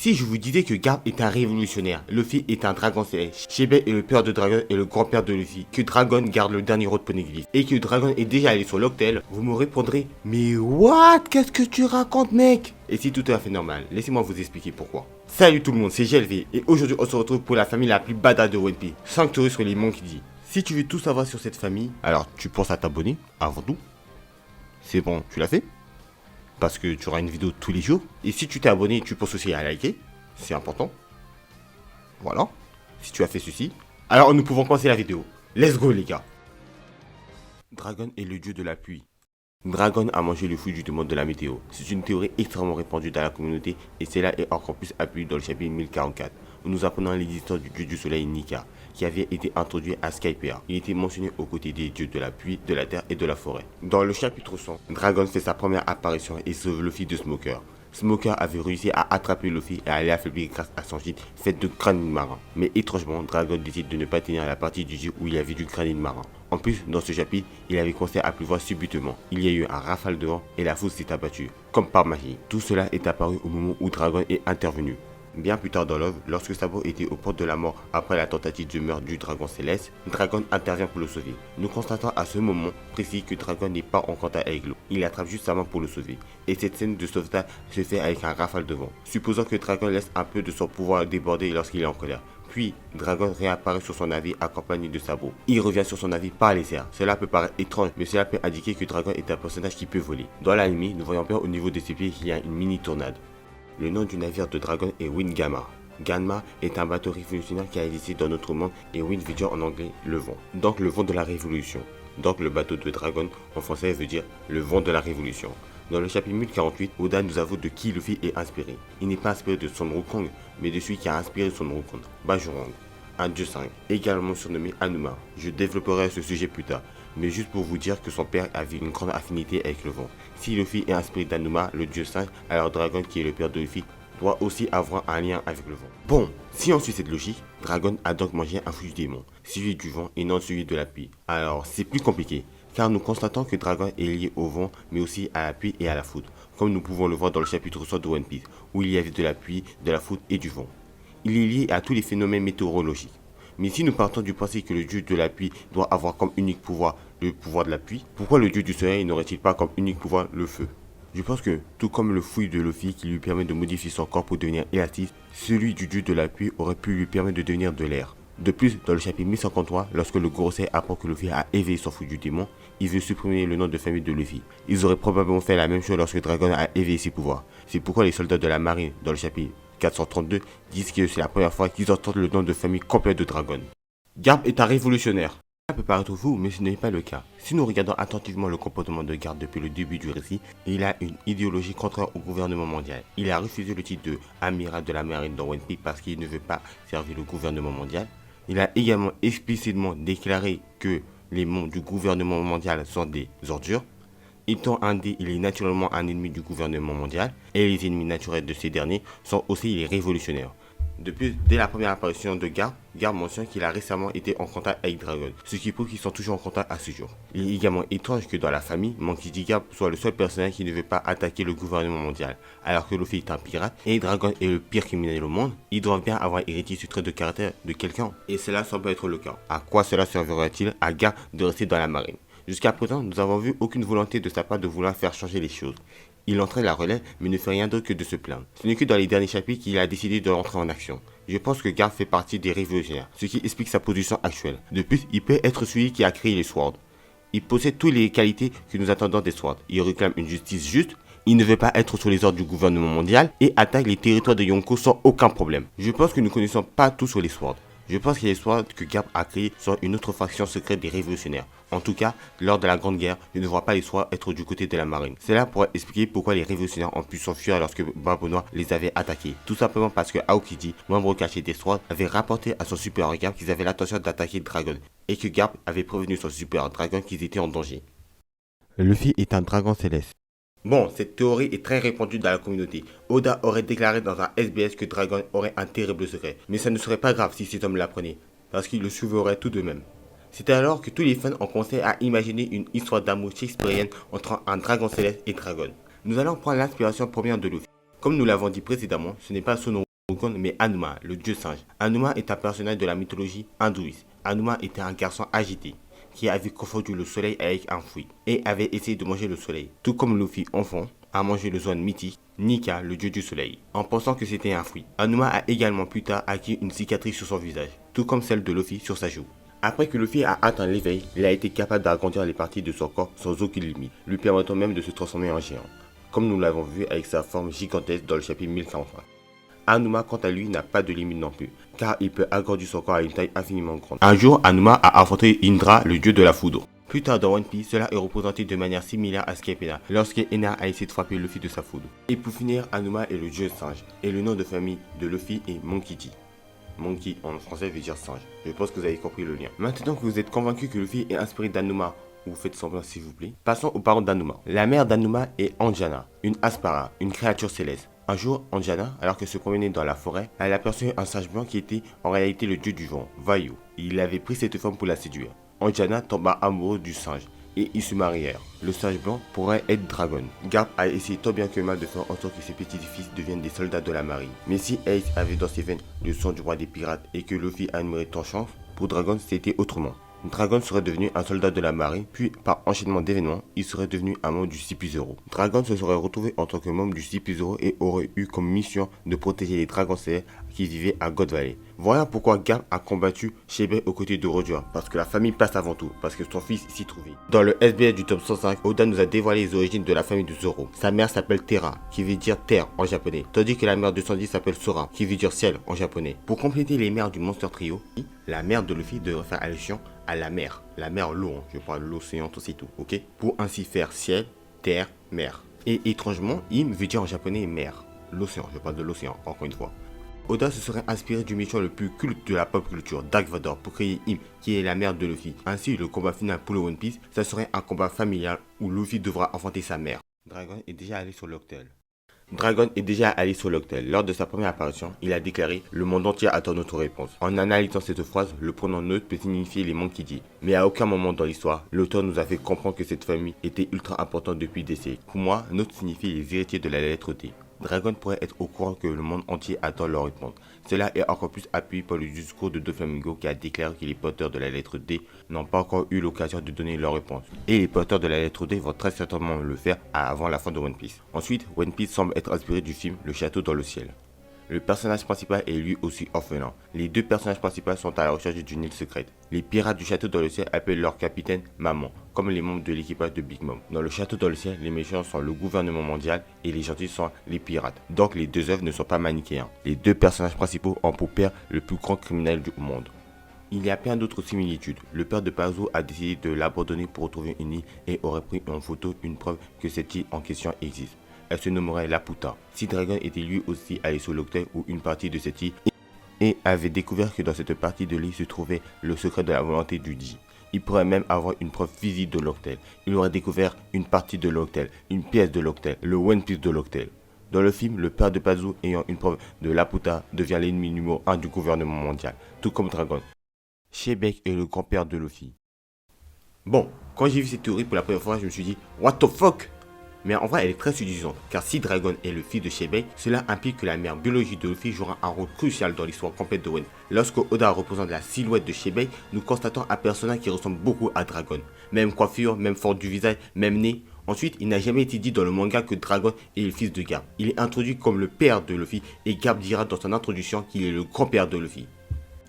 Si je vous disais que Garp est un révolutionnaire, Luffy est un dragon céleste, Shebe est le père de Dragon et le grand-père de Luffy, que Dragon garde le dernier rôle de Poneglyph, et que Dragon est déjà allé sur l'Octel, vous me répondrez « Mais what? Qu'est-ce que tu racontes, mec ?» Et c'est tout à fait normal, laissez-moi vous expliquer pourquoi. Salut tout le monde, c'est GLV, et aujourd'hui on se retrouve pour la famille la plus badass de One Piece, Sanctuary sur les Monkey D. Si tu veux tout savoir sur cette famille, alors tu penses à t'abonner, avant tout. C'est bon, tu l'as fait? Parce que tu auras une vidéo tous les jours. Et si tu t'es abonné, tu penses aussi à liker. C'est important. Voilà. Si tu as fait ceci, alors nous pouvons commencer la vidéo. Let's go les gars. Dragon est le dieu de la pluie. Dragon a mangé le fruit du demande de la météo. C'est une théorie extrêmement répandue dans la communauté et cela est encore plus appuyé dans le chapitre 1044 où nous apprenons l'existence du dieu du soleil Nika qui avait été introduit à Skypiea. Il était mentionné aux côtés des dieux de la pluie, de la terre et de la forêt. Dans le chapitre 100, Dragon fait sa première apparition et sauve Luffy de Smoker. Smoker avait réussi à attraper Luffy et à l'affaiblir grâce à son gîte fait de granit marin. Mais étrangement, Dragon décide de ne pas tenir la partie du gîte où il y avait du granit marin. En plus, dans ce chapitre, il avait commencé à pleuvoir subitement. Il y a eu un rafale de vent et la foule s'est abattue, comme par magie. Tout cela est apparu au moment où Dragon est intervenu. Bien plus tard dans l'œuvre, lorsque Sabo était aux portes de la mort après la tentative de meurtre du dragon céleste, Dragon intervient pour le sauver. Nous constatons à ce moment précis que Dragon n'est pas en contact avec l'eau. Il attrape juste sa main pour le sauver. Et cette scène de sauvetage se fait avec un rafale de vent. Supposons que Dragon laisse un peu de son pouvoir déborder lorsqu'il est en colère. Puis, Dragon réapparaît sur son navire accompagné de Sabo. Il revient sur son navire par les airs. Cela peut paraître étrange, mais cela peut indiquer que Dragon est un personnage qui peut voler. Dans l'anime, nous voyons bien au niveau de ses pieds qu'il y a une mini tornade. Le nom du navire de Dragon est Windgamma. Ganma est un bateau révolutionnaire qui a existé dans notre monde et Wind veut dire en anglais le vent. Donc le vent de la révolution. Donc le bateau de Dragon en français veut dire le vent de la révolution. Dans le chapitre 1048, Oda nous avoue de qui Luffy est inspiré. Il n'est pas inspiré de Son Wukong, mais de celui qui a inspiré Son Wukong, Bajorang, un dieu 5, également surnommé Anuma. Je développerai ce sujet plus tard, mais juste pour vous dire que son père avait une grande affinité avec le vent. Si Luffy est inspiré d'Anuma, le dieu 5, alors Dragon qui est le père de Luffy doit aussi avoir un lien avec le vent. Bon, si on suit cette logique, Dragon a donc mangé un fruit du démon, celui du vent et non celui de la pluie. Alors c'est plus compliqué, car nous constatons que Dragon est lié au vent, mais aussi à la pluie et à la foudre, comme nous pouvons le voir dans le chapitre 100 de One Piece, où il y avait de la pluie, de la foudre et du vent. Il est lié à tous les phénomènes météorologiques. Mais si nous partons du principe que le dieu de la pluie doit avoir comme unique pouvoir le pouvoir de la pluie, pourquoi le dieu du soleil n'aurait-il pas comme unique pouvoir le feu? Je pense que, tout comme le fruit de Luffy qui lui permet de modifier son corps pour devenir élastique, celui du dieu de la pluie aurait pu lui permettre de devenir de l'air. De plus, dans le chapitre 1153, lorsque le Gorosei apprend que Luffy a éveillé son fruit du démon, il veut supprimer le nom de famille de Luffy. Ils auraient probablement fait la même chose lorsque Dragon a éveillé ses pouvoirs. C'est pourquoi les soldats de la marine, dans le chapitre 432, disent que c'est la première fois qu'ils entendent le nom de famille complet de Dragon. Garp est un révolutionnaire. Ça peut paraître fou, mais ce n'est pas le cas. Si nous regardons attentivement le comportement de Garp depuis le début du récit, il a une idéologie contraire au gouvernement mondial. Il a refusé le titre de amiral de la marine dans One Piece parce qu'il ne veut pas servir le gouvernement mondial. Il a également explicitement déclaré que les membres du gouvernement mondial sont des ordures. Étant indé, il est naturellement un ennemi du gouvernement mondial, et les ennemis naturels de ces derniers sont aussi les révolutionnaires. De plus, dès la première apparition de Garp mentionne qu'il a récemment été en contact avec Dragon, ce qui prouve qu'ils sont toujours en contact à ce jour. Il est également étrange que dans la famille, Monkey D. Garp soit le seul personnage qui ne veut pas attaquer le gouvernement mondial, alors que Luffy est un pirate et Dragon est le pire criminel au monde. Ils doivent bien avoir hérité ce trait de caractère de quelqu'un, et cela semble être le cas. À quoi cela servirait-il à Garp de rester dans la marine? Jusqu'à présent, nous n'avons vu aucune volonté de sa part de vouloir faire changer les choses. Il entraîne la relève, mais ne fait rien d'autre que de se plaindre. Ce n'est que dans les derniers chapitres qu'il a décidé de rentrer en action. Je pense que Garp fait partie des révolutionnaires, ce qui explique sa position actuelle. De plus, il peut être celui qui a créé les Swords. Il possède toutes les qualités que nous attendons des Swords. Il réclame une justice juste, il ne veut pas être sous les ordres du gouvernement mondial et attaque les territoires de Yonko sans aucun problème. Je pense que nous ne connaissons pas tout sur les Swords. Je pense que les Swords que Garp a créés sont une autre faction secrète des révolutionnaires. En tout cas, lors de la Grande Guerre, je ne vois pas les Swords être du côté de la marine. Cela pourrait expliquer pourquoi les révolutionnaires ont pu s'enfuir lorsque Barbe Noire les avait attaqués. Tout simplement parce que Aokiji, membre caché des Swords, avait rapporté à son supérieur Garp qu'ils avaient l'intention d'attaquer Dragon et que Garp avait prévenu son supérieur Dragon qu'ils étaient en danger. Luffy est un dragon céleste. Bon, cette théorie est très répandue dans la communauté. Oda aurait déclaré dans un SBS que Dragon aurait un terrible secret. Mais ça ne serait pas grave si cet homme l'apprenait, parce qu'il le suivrait tout de même. C'était alors que tous les fans ont commencé à imaginer une histoire d'amour shakespearienne entre un dragon céleste et Dragon. Nous allons prendre l'inspiration première de Luffy. Comme nous l'avons dit précédemment, ce n'est pas Son mais Hanuman, le dieu singe. Hanuman est un personnage de la mythologie hindouiste. Hanuman était un garçon agité qui avait confondu le soleil avec un fruit et avait essayé de manger le soleil. Tout comme Luffy, enfant, a mangé le swan mythique, Nika, le dieu du soleil, en pensant que c'était un fruit. Hanuman a également plus tard acquis une cicatrice sur son visage, tout comme celle de Luffy sur sa joue. Après que Luffy a atteint l'éveil, il a été capable d'agrandir les parties de son corps sans aucune limite, lui permettant même de se transformer en géant, comme nous l'avons vu avec sa forme gigantesque dans le chapitre 1043. Hanuman, quant à lui, n'a pas de limite non plus, car il peut agrandir son corps à une taille infiniment grande. Un jour, Hanuman a affronté Indra, le dieu de la foudre. Plus tard dans One Piece, cela est représenté de manière similaire à Skypiea, lorsque Ena a essayé de frapper Luffy de sa foudre. Et pour finir, Hanuman est le dieu singe, et le nom de famille de Luffy est Monkey D. Monkey en français veut dire singe. Je pense que vous avez compris le lien. Maintenant que vous êtes convaincu que Luffy est inspiré d'Hanuman, vous faites semblant s'il vous plaît. Passons aux parents d'Hanuman. La mère d'Hanuman est Anjana, une Aspara, une créature céleste. Un jour, Anjana, alors que se promenait dans la forêt, elle aperçut un singe blanc qui était en réalité le dieu du vent, Vayu. Il avait pris cette femme pour la séduire. Anjana tomba amoureux du singe et ils se marièrent. Le singe blanc pourrait être Dragon. Garp a essayé tant bien que mal de faire en sorte que ses petits-fils deviennent des soldats de la marine. Mais si Ace avait dans ses veines le sang du roi des pirates et que Luffy admirait tant chance, pour Dragon c'était autrement. Dragon serait devenu un soldat de la marine, puis par enchaînement d'événements, il serait devenu un membre du CP0. Dragon se serait retrouvé en tant que membre du CP0 et aurait eu comme mission de protéger les dragons célestes qui vivaient à God Valley. Voilà pourquoi Garp a combattu Shebe aux côtés de Roger, parce que la famille passe avant tout, parce que son fils s'y trouvait. Dans le SBS du top 105, Oda nous a dévoilé les origines de la famille de Zoro. Sa mère s'appelle Terra, qui veut dire terre en japonais, tandis que la mère de Sandy s'appelle Sora, qui veut dire ciel en japonais. Pour compléter les mères du Monster Trio, la mère de Luffy devrait faire allusion à la mer l'eau, hein. Je parle de l'océan, tout c'est tout, ok? Pour ainsi faire ciel, terre, mer. Et étrangement, Im veut dire en japonais mer, l'océan, je parle de l'océan, encore une fois. Oda se serait inspiré du méchant le plus culte de la pop culture, Dark Vador, pour créer Im, qui est la mère de Luffy. Ainsi, le combat final pour le One Piece, ça serait un combat familial où Luffy devra affronter sa mère. Dragon est déjà allé sur l'Octel. Lors de sa première apparition, il a déclaré « Le monde entier attend notre réponse ». En analysant cette phrase, le pronom neutre peut signifier les Monkey D. Mais à aucun moment dans l'histoire, l'auteur nous a fait comprendre que cette famille était ultra importante depuis des siècles. Pour moi, neutre signifie les héritiers de la lettre T. Dragon pourrait être au courant que le monde entier attend leur réponse. Cela est encore plus appuyé par le discours de Doflamingo qui a déclaré que les porteurs de la lettre D n'ont pas encore eu l'occasion de donner leur réponse. Et les porteurs de la lettre D vont très certainement le faire avant la fin de One Piece. Ensuite, One Piece semble être inspiré du film Le Château dans le ciel. Le personnage principal est lui aussi orphelin. Les deux personnages principaux sont à la recherche d'une île secrète. Les pirates du château dans le ciel appellent leur capitaine Maman, comme les membres de l'équipage de Big Mom. Dans le château dans le ciel, les méchants sont le gouvernement mondial et les gentils sont les pirates. Donc les deux œuvres ne sont pas manichéens. Les deux personnages principaux ont pour père le plus grand criminel du monde. Il y a plein d'autres similitudes. Le père de Pazu a décidé de l'abandonner pour retrouver une île et aurait pris en photo une preuve que cette île en question existe. Elle se nommerait Laputa. Si Dragon était lui aussi allé sur l'Octel ou une partie de cette île et avait découvert que dans cette partie de l'île se trouvait le secret de la volonté du Di. Il pourrait même avoir une preuve physique de l'Octel. Il aurait découvert une partie de l'Octel, une pièce de l'Octel, le One Piece de l'Octel. Dans le film, le père de Pazu ayant une preuve de Laputa devient l'ennemi numéro 1 du gouvernement mondial, tout comme Dragon. Shebeck est le grand-père de Luffy. Bon, quand j'ai vu cette théorie pour la première fois, je me suis dit « What the fuck ?» Mais en vrai, elle est très séduisante, car si Dragon est le fils de Shebeck, cela implique que la mère biologique de Luffy jouera un rôle crucial dans l'histoire complète de One Piece. Lorsque Oda représente la silhouette de Shebeck, nous constatons un personnage qui ressemble beaucoup à Dragon. Même coiffure, même forme du visage, même nez. Ensuite, il n'a jamais été dit dans le manga que Dragon est le fils de Garp. Il est introduit comme le père de Luffy et Garp dira dans son introduction qu'il est le grand-père de Luffy.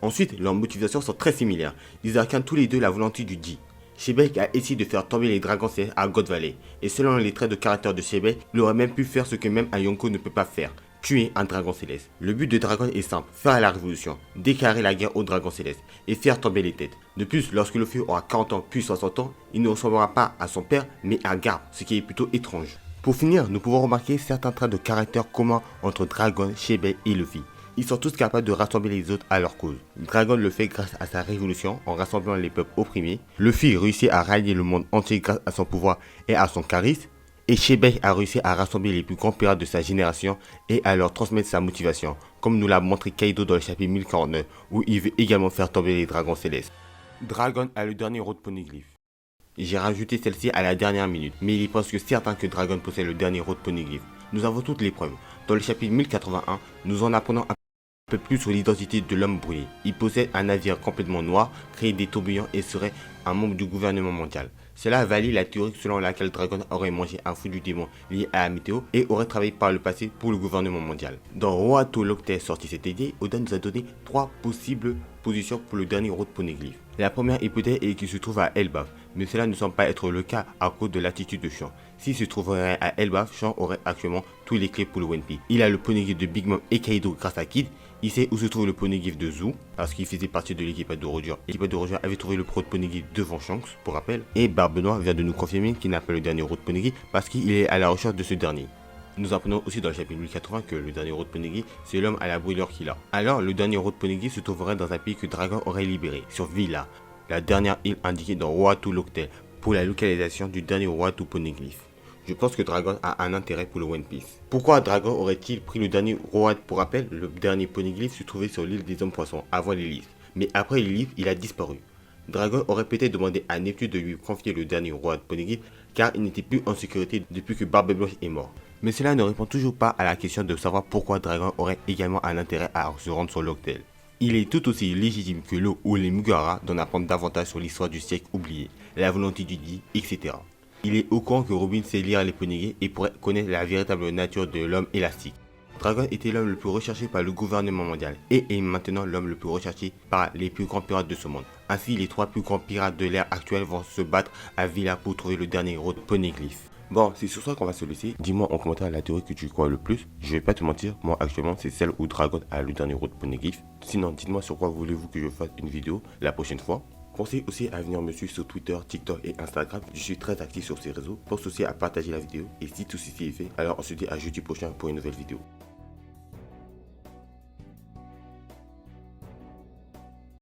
Ensuite, leurs motivations sont très similaires. Ils incarnent tous les deux la volonté du Di. Shebeck a essayé de faire tomber les dragons célestes à God Valley, et selon les traits de caractère de Shebeck, il aurait même pu faire ce que même un Yonko ne peut pas faire, tuer un dragon céleste. Le but de Dragon est simple, faire la révolution, déclarer la guerre aux dragons célestes, et faire tomber les têtes. De plus, lorsque Luffy aura 40 ans puis 60 ans, il ne ressemblera pas à son père, mais à Garp, ce qui est plutôt étrange. Pour finir, nous pouvons remarquer certains traits de caractère communs entre Dragon, Shebeck et Luffy. Ils sont tous capables de rassembler les autres à leur cause. Dragon le fait grâce à sa révolution en rassemblant les peuples opprimés. Luffy réussit à rallier le monde entier grâce à son pouvoir et à son charisme. Et Shebeck a réussi à rassembler les plus grands pirates de sa génération et à leur transmettre sa motivation, comme nous l'a montré Kaido dans le chapitre 1049, où il veut également faire tomber les dragons célestes. Dragon a le dernier road poneglyph. J'ai rajouté celle-ci à la dernière minute, mais il est presque certain que Dragon possède le dernier road poneglyph. Nous avons toutes les preuves. Dans le chapitre 1081, nous en apprenons peu plus sur l'identité de l'homme brûlé. Il possède un navire complètement noir, crée des tourbillons et serait un membre du gouvernement mondial. Cela valide la théorie selon laquelle Dragon aurait mangé un fruit du démon lié à la météo et aurait travaillé par le passé pour le gouvernement mondial. Dans Roato Loctel sorti cet été, Oda nous a donné 3 possibles positions pour le dernier rôle poneglyphe. La première hypothèse est qu'il se trouve à Elbaf, mais cela ne semble pas être le cas à cause de l'attitude de Shan. S'il se trouverait à Elbaf, Shan aurait actuellement tous les clés pour le One Piece. Il a le poneglyphe de Big Mom et Kaido grâce à Kid. Il sait où se trouve le poneglyphe de Zou, parce qu'il faisait partie de l'équipage de Roger. L'équipage de Roger avait trouvé le poneglyphe devant Shanks, pour rappel. Et Barbe Noire vient de nous confirmer qu'il n'a pas le dernier road poneglyphe parce qu'il est à la recherche de ce dernier. Nous apprenons aussi dans le chapitre 1080 que le dernier road poneglyphe, c'est l'homme à la brûlure qu'il a. Alors, le dernier road poneglyphe se trouverait dans un pays que Dragon aurait libéré, sur Villa, la dernière île indiquée dans Roato Loctel, pour la localisation du dernier Roato poneglyphe. Je pense que Dragon a un intérêt pour le One Piece. Pourquoi Dragon aurait-il pris le dernier roi? Pour rappel, le dernier poneglyphe se trouvait sur l'île des hommes poissons, avant Lilith. Mais après Lilith, il a disparu. Dragon aurait peut-être demandé à Neptune de lui confier le dernier roi poneglyphe, car il n'était plus en sécurité depuis que Barbe Blanche est mort. Mais cela ne répond toujours pas à la question de savoir pourquoi Dragon aurait également un intérêt à se rendre sur Loctel. Il est tout aussi légitime que l'eau ou les Mugiwara d'en apprendre davantage sur l'histoire du siècle oublié, la volonté du dit, etc. Il est au courant que Robin sait lire les poneglyphes et pourrait connaître la véritable nature de l'homme élastique. Dragon était l'homme le plus recherché par le gouvernement mondial et est maintenant l'homme le plus recherché par les plus grands pirates de ce monde. Ainsi, les 3 plus grands pirates de l'ère actuelle vont se battre à Villa pour trouver le dernier road poneglyphe. Bon, c'est sur ça qu'on va se laisser. Dis-moi en commentaire la théorie que tu crois le plus. Je vais pas te mentir, moi actuellement c'est celle où Dragon a le dernier road poneglyphe. Sinon, dites-moi sur quoi voulez-vous que je fasse une vidéo la prochaine fois. Pensez aussi à venir me suivre sur Twitter, TikTok et Instagram. Je suis très actif sur ces réseaux. Pense aussi à partager la vidéo. Et si tout ceci est fait, alors on se dit à jeudi prochain pour une nouvelle vidéo.